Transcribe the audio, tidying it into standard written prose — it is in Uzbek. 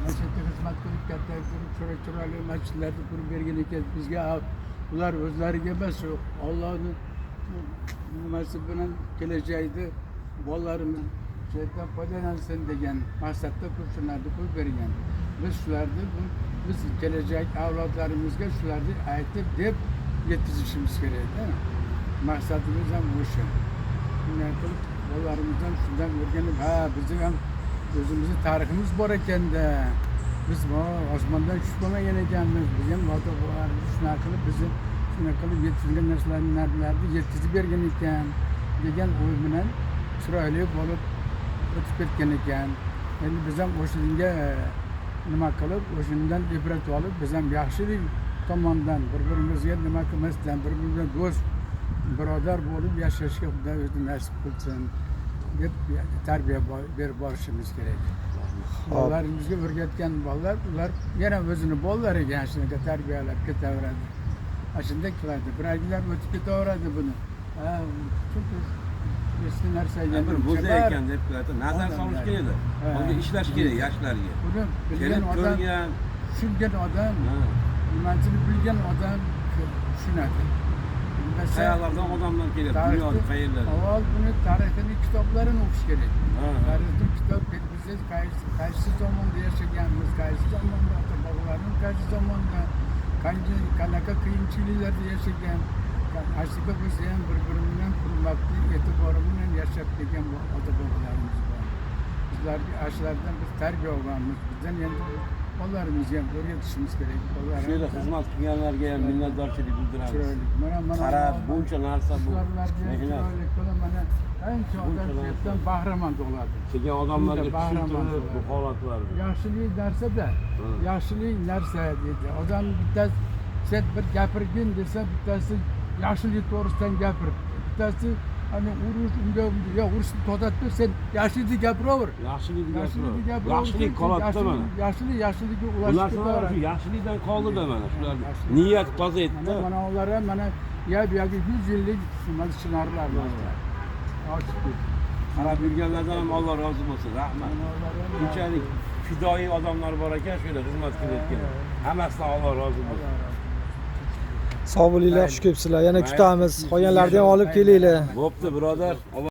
masjidda xizmat qilib katta chiroyli masjidlarni qurib bergan ekan bizga. Ular o'zlariga emas, Allohning nimasi bilan kelajakda bolalarimiz shayton foydalansin degan maqsadda shularni qo'yib bergan. Biz shularni biz kelajak avlodlarimizga shularni aytib deb yetkazishimiz kerak. Maqsadimiz ham o'sha. Shunday qilib bolalarimizdan shundan o'rganib, bizim ham o'zimizni tariximiz bor ekanda. Biz osmondan tushib qolmagan ekanmiz. Biz ham ota-bobolarimiz shunaqa qilib bizni shunaqa qilib yetkazgan narsalarni yetkazib bergan ekan degan o'y bilan chiroyli bo'lib o'tib ketgan ekan. Endi biz ham o'shanga nima qilib, o'shandan ibrat olib, biz ham yaxshilik tomondan bir-birimizga nima qilmasdan, bir-birimizga do'st, birodar bo'lib yashashga Xudo o'zi nasib qilsin deb tarbiya berib borishimiz kerak. Bolalarimizga o'rgatgan bolalar, ular yana o'zini bolalariga shunaqa tarbiyalab ketaveradi. Shunday qiladi. Bir oylar o'tib ketaveradi buni. Chunki eski narsaga bir bo'za ekan deb qo'yadi. Nazar solish kerak. Bunga ishlash kerak yoshlarga. Buni bilgan odam, tushungan odam, nimachilik bilgan odam tushunadi. Qayerlardan odamlar keladi, dunyoda qayerlardan. Avval buni tarixini kitoblarini o'qish kerak. Tarixni kitob biz qaysi zamonda yashaganmiz, qaysi zamonda ota-bobolarimiz qaysi zamonda qanaqa qiyinchiliklarda yashagan. Aslida biz ham bir-birimizni hurmatli, e'tibor bilan yashab kelgan ota-bobolarimiz bor. Bizlarga ashlardan biz tarbiya olganmiz. Bizdan endi bolalarimizga ham o'rgatishimiz kerak. Shuyerda xizmat qilganlarga ham minnatdorchilik bildiramiz. Qarab, buncha narsa bu. Mana ancha odamlardan bahramand bo'ladi. Kelgan odamlarga tushuntirib bu holatlarni. Yaxshilik narsada, yaxshilik narsa deydi. Odam bittasi sen bir gapirgin desa, bittasi yaxshilik to'g'risidan gapirib, bittasi hani unga urishni to'xtatib, sen yaxshilikni gapiraver. Yaxshilikni gapiraver. Yaxshilik qoladi mana. Yaxshilikka ulashib ketaveradi. Yaxshilikdan qoldi-da mana shular. Niyat toza etdi. Mana ular ham mana yoki 100 yillik shinarlar bor. Qarab yurganlardan ham Alloh rozi bo'lsin. Rahmat. Bunchalik fidoyi odamlar bor ekan, shuyerda xizmat qilayotgan. Hammasidan Alloh rozi bo'lsin. Sog' bo'linglar, xush kelibsizlar. Yana kutamiz. Qolganlarni ham olib kelinglar. Bo'pti, birodar.